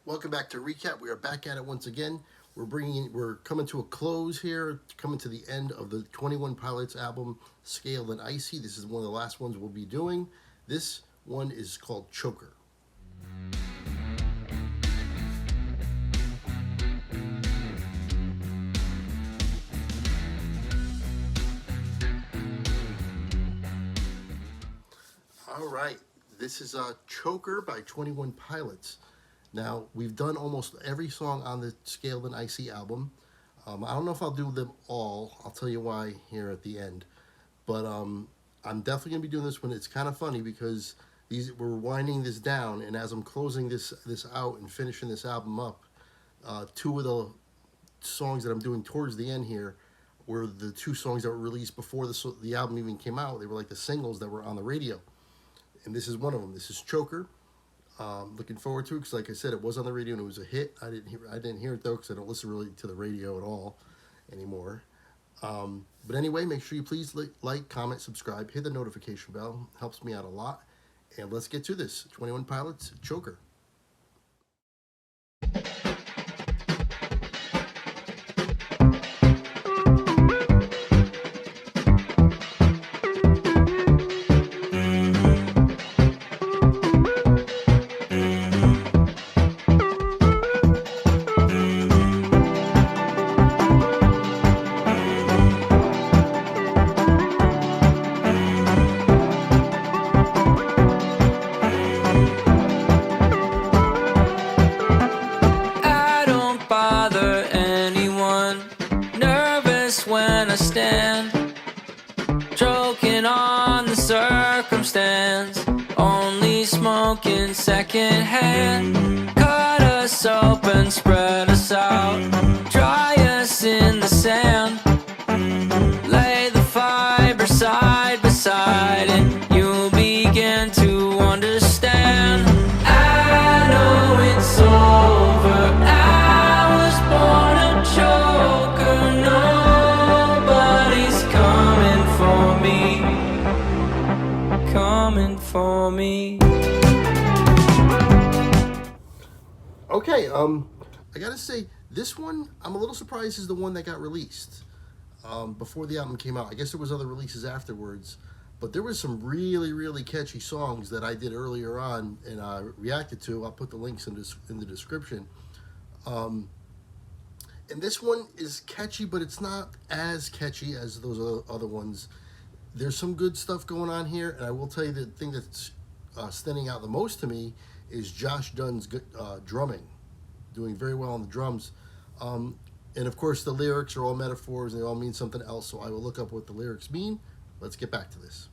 Welcome back to Recap. We are back at it once again. We're coming to a close here, coming to the end of the 21 Pilots album, Scaled and Icy. This is one of the last ones we'll be doing. This one is called Choker. All right, this is Choker by 21 Pilots. Now, we've done almost every song on the Scaled and Icy album. I don't know if I'll do them all. I'll tell you why here at the end. But I'm definitely going to be doing this one. It's kind of funny because we're winding this down, and as I'm closing this out and finishing this album up, two of the songs that I'm doing towards the end here were the two songs that were released before the album even came out. They were like the singles that were on the radio. And this is one of them. This is Choker. Looking forward to it because, like I said, it was on the radio and it was a hit. I didn't hear it though because I don't listen really to the radio at all anymore. But anyway, make sure you please like, comment, subscribe, hit the notification bell. Helps me out a lot. And let's get to this. 21 Pilots, Choker. When I stand, choking on the circumstance, only smoking secondhand. Cut us open, spread us out, dry us in the sand, lay the fiber side by side, and you'll begin to understand. I know it's over. I was born a choker. Coming for me. Okay, I gotta say, this one, I'm a little surprised is the one that got released before the album came out. I guess there was other releases afterwards, but there was some really, really catchy songs that I did earlier on and I reacted to. I'll put the links in the description. And this one is catchy, but it's not as catchy as those other ones. There's some good stuff going on here, and I will tell you the thing that's standing out the most to me is Josh Dunn's drumming, doing very well on the drums. And of course, the lyrics are all metaphors, and they all mean something else, so I will look up what the lyrics mean. Let's get back to this.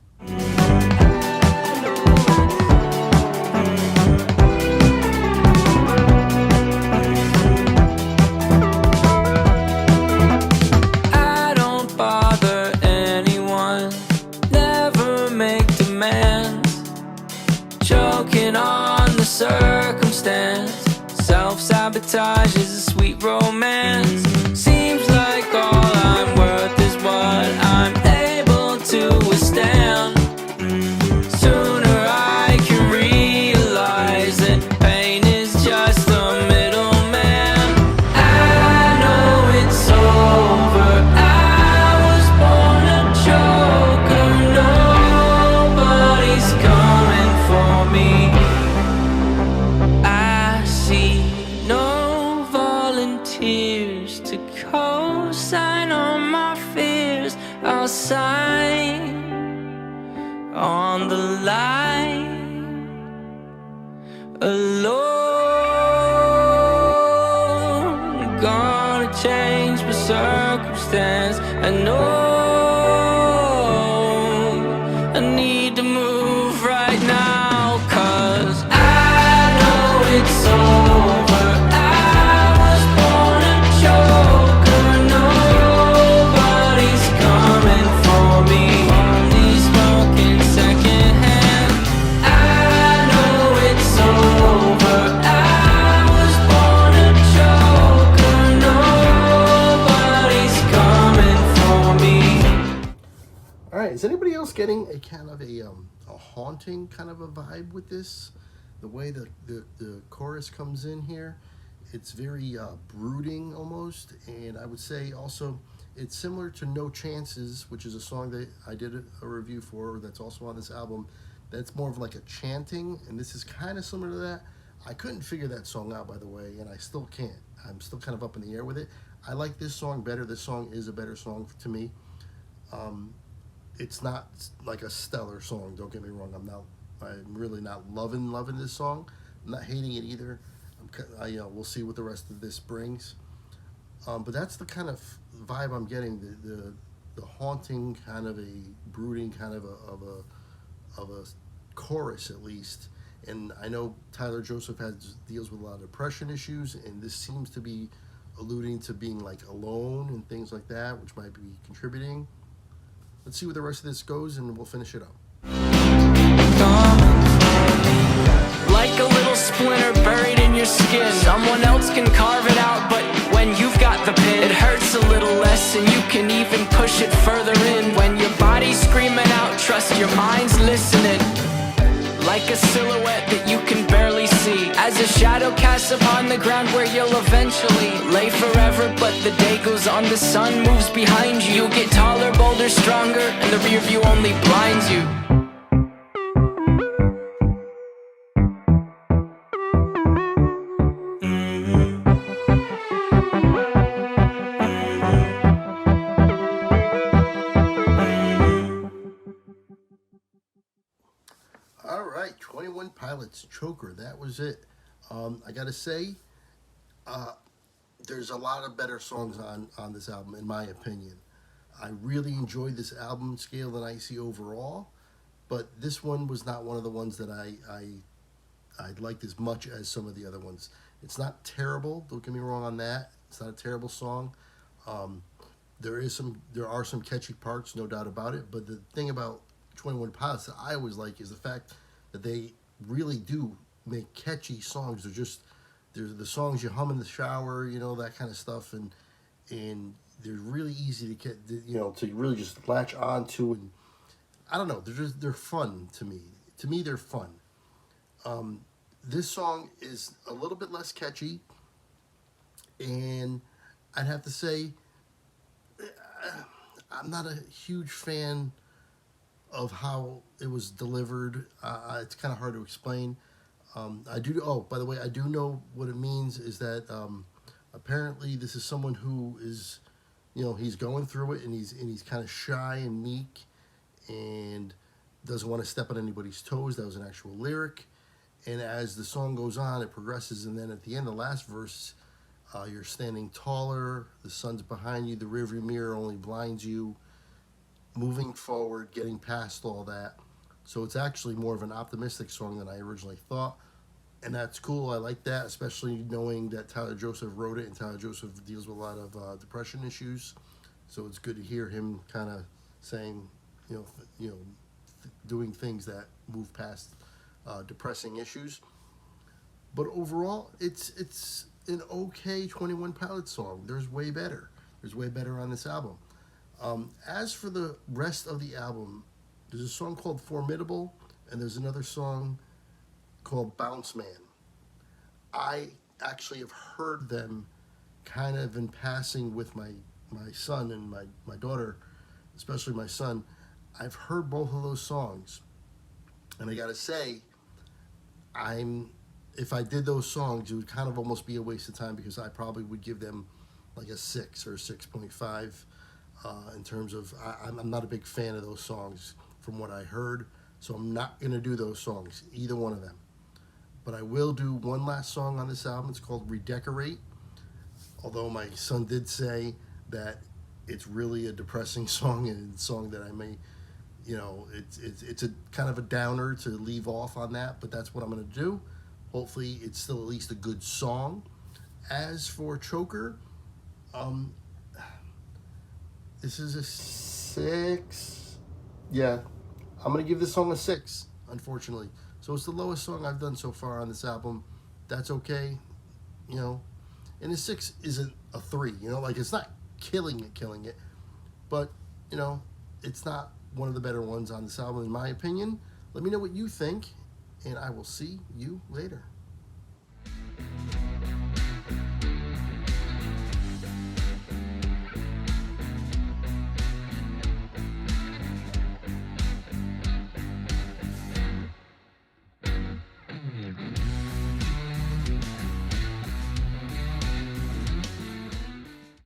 Choking on the circumstance, self-sabotage is a sweet romance. Seems like all I'm worth is what I'm able to withstand. Sooner I can realize that pain is just a middleman. I know it's over. I was born a choker. Nobody's coming for me. I see no volunteers to co-sign on my fears. I'll sign on the line alone. Gonna change my circumstance. I know I need to move right now, 'cause I know it's over. I was born a choker. Nobody's coming for me. Only smoking secondhand. I know it's over. I was born a choker. Nobody's coming for me. All right, is anybody else getting a kind of a haunting kind of a vibe with this? the way the chorus comes in here, it's very brooding almost, and I would say also it's similar to No Chances, which is a song that I did a review for that's also on this album. That's more of like a chanting, and this is kind of similar to that. I couldn't figure that song out, by the way, and I still can't. I'm still kind of up in the air with it. I like this song better. This song is a better song to me. It's not like a stellar song, don't get me wrong. I'm really not loving this song. I'm not hating it either. We'll see what the rest of this brings. But that's the kind of vibe I'm getting. The haunting kind of a brooding kind of a chorus at least. And I know Tyler Joseph deals with a lot of depression issues, and this seems to be alluding to being like alone and things like that, which might be contributing. Let's see where the rest of this goes, and we'll finish it up. Like a little splinter buried in your skin. Someone else can carve it out, but when you've got the pin, it hurts a little less, and you can even push it further in. When your body's screaming out, trust your mind's listening. Like a silhouette that you can barely see, as a shadow casts upon the ground where you'll eventually lay forever. But the day goes on, the sun moves behind you. You get taller, bolder, stronger, and the rear view only blinds you. All right, 21 Pilots, Choker. That was it. I gotta say, there's a lot of better songs on this album, in my opinion. I really enjoyed this album, Scaled and Icy, overall, but this one was not one of the ones that I liked as much as some of the other ones. It's not terrible. Don't get me wrong on that. It's not a terrible song. There are some catchy parts, no doubt about it. But the thing about 21 Pilots that I always like is the fact that they really do make catchy songs. They're the songs you hum in the shower, that kind of stuff, and they're really easy to get, to really just latch on to, and I don't know, they're fun to me. To me, they're fun. This song is a little bit less catchy, and I'd have to say I'm not a huge fan of how it was delivered. It's kind of hard to explain. By the way, I do know what it means is that apparently this is someone who is, he's going through it, and he's kind of shy and meek and doesn't want to step on anybody's toes. That was an actual lyric. And as the song goes on, it progresses, and then at the end, the last verse, you're standing taller, the sun's behind you, the rearview mirror only blinds you, moving forward, getting past all that. So it's actually more of an optimistic song than I originally thought, and that's cool. I like that, especially knowing that Tyler Joseph wrote it, and Tyler Joseph deals with a lot of depression issues. So it's good to hear him kind of saying, doing things that move past depressing issues. But overall, it's an okay 21 Pilots song. There's way better. There's way better on this album. As for the rest of the album, there's a song called Formidable, and there's another song called Bounce Man. I actually have heard them kind of in passing with my son and my daughter, especially my son. I've heard both of those songs, and I gotta say, if I did those songs, it would kind of almost be a waste of time, because I probably would give them like a 6 or 6.5 in terms of, I'm not a big fan of those songs from what I heard, so I'm not going to do those songs, either one of them. But I will do one last song on this album. It's called Redecorate, although my son did say that it's really a depressing song, and a song that I may, it's a kind of a downer to leave off on that, but that's what I'm going to do. Hopefully it's still at least a good song. As for Choker, this is a 6. Yeah, I'm going to give this song a 6, unfortunately. So it's the lowest song I've done so far on this album. That's okay, and a 6 isn't a 3, like it's not killing it, but, it's not one of the better ones on this album, in my opinion. Let me know what you think, and I will see you later.